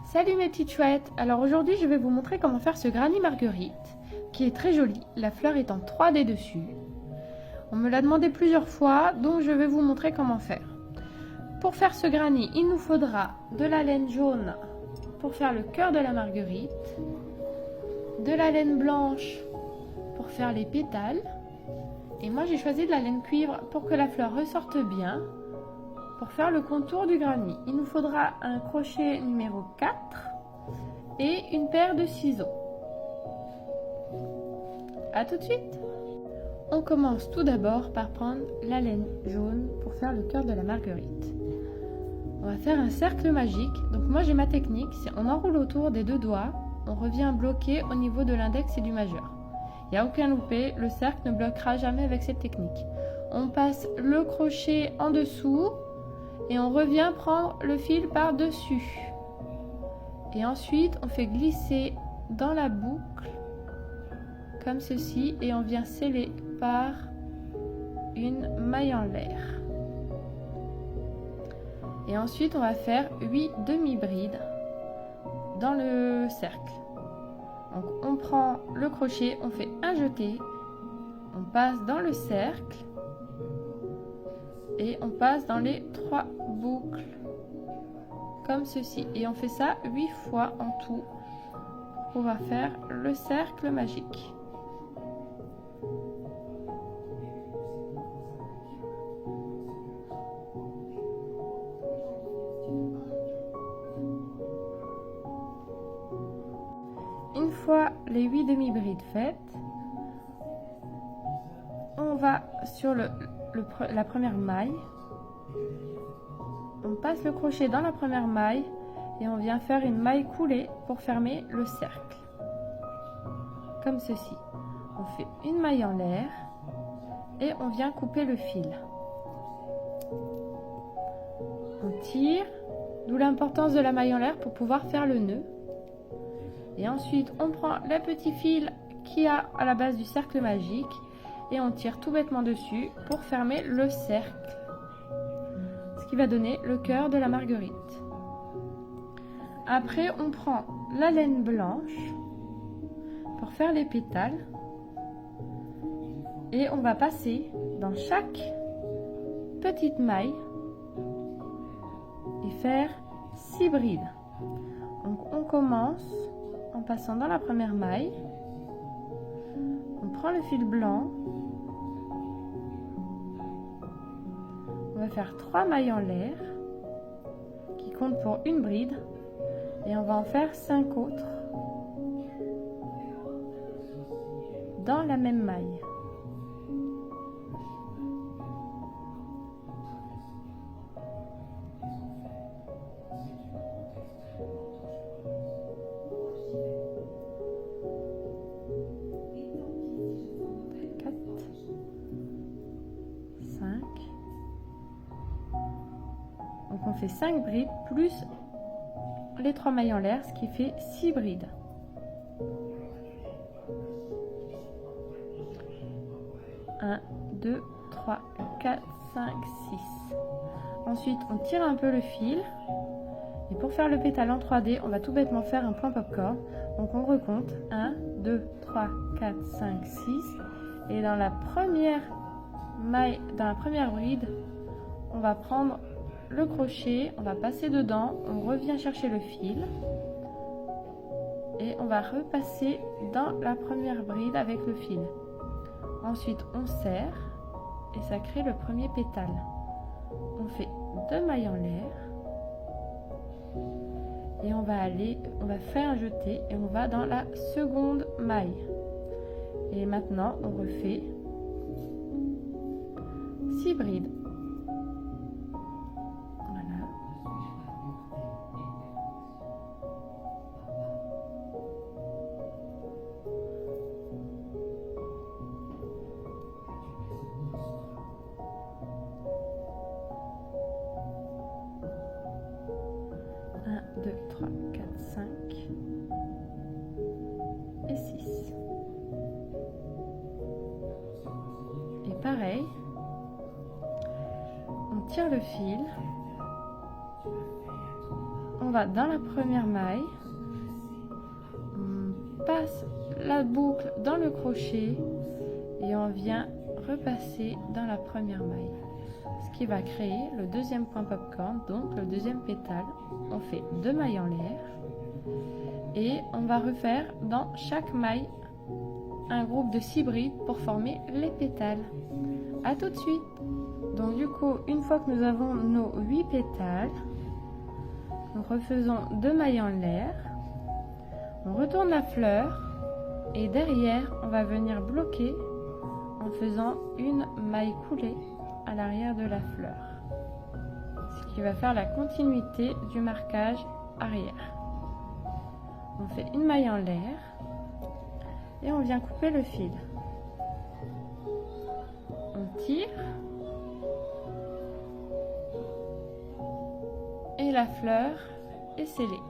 Salut mes petites chouettes. Alors aujourd'hui je vais vous montrer comment faire ce granny marguerite qui est très joli, la fleur est en 3D dessus. On me l'a demandé plusieurs fois donc je vais vous montrer comment faire. Pour faire ce granny il nous faudra de la laine jaune pour faire le cœur de la marguerite, de la laine blanche pour faire les pétales et moi j'ai choisi de la laine cuivre pour que la fleur ressorte bien. Pour faire le contour du granny, il nous faudra un crochet numéro 4 et une paire de ciseaux. A tout de suite. On commence tout d'abord par prendre la laine jaune pour faire le cœur de la marguerite. On va faire un cercle magique. Donc moi j'ai ma technique, c'est on enroule autour des deux doigts, on revient bloquer au niveau de l'index et du majeur. Il n'y a aucun loupé, le cercle ne bloquera jamais avec cette technique. On passe le crochet en dessous. Et on revient prendre le fil par-dessus. Et ensuite, on fait glisser dans la boucle, comme ceci, et on vient sceller par une maille en l'air. Et ensuite, on va faire 8 demi-brides dans le cercle. Donc, on prend le crochet, on fait un jeté, on passe dans le cercle, et on passe dans les 3 boucles comme ceci et on fait ça 8 fois en tout pour pouvoir faire le cercle magique. Une fois les 8 demi-brides faites, on va sur la première maille, on passe le crochet dans la première maille et on vient faire une maille coulée pour fermer le cercle comme ceci. On fait une maille en l'air et on vient couper le fil, on tire, d'où l'importance de la maille en l'air pour pouvoir faire le nœud. Et ensuite on prend le petit fil qu'il y a à la base du cercle magique et on tire tout bêtement dessus pour fermer le cercle, ce qui va donner le cœur de la marguerite. Après on prend la laine blanche pour faire les pétales et on va passer dans chaque petite maille et faire 6 brides. Donc on commence en passant dans la première maille, on prend le fil blanc, on va faire 3 mailles en l'air qui comptent pour une bride et on va en faire 5 autres dans la même maille. Donc on fait 5 brides plus les 3 mailles en l'air, ce qui fait 6 brides. Un, 2, 3, 4, 5, 6. Ensuite on tire un peu le fil et pour faire le pétale en 3D on va tout bêtement faire un point popcorn. Donc on recompte 1, 2, 3, 4, 5, 6 et dans la première maille, dans la première bride on va prendre le crochet, on va passer dedans, on revient chercher le fil et on va repasser dans la première bride avec le fil. Ensuite on serre et ça crée le premier pétale. On fait 2 mailles en l'air et on va faire un jeté et on va dans la seconde maille. Et maintenant on refait 6 brides. 2, 3, 4, 5 et 6. Et pareil, on tire le fil, on va dans la première maille, on passe la boucle dans le crochet et on vient repasser dans la première maille, ce qui va créer le deuxième point popcorn, donc le deuxième pétale. On fait 2 mailles en l'air et on va refaire dans chaque maille un groupe de 6 brides pour former les pétales. À tout de suite. Donc du coup, une fois que nous avons nos 8 pétales, nous refaisons 2 mailles en l'air, on retourne la fleur et derrière on va venir bloquer en faisant une maille coulée à l'arrière de la fleur, ce qui va faire la continuité du marquage arrière. On fait une maille en l'air et on vient couper le fil. On tire et la fleur est scellée.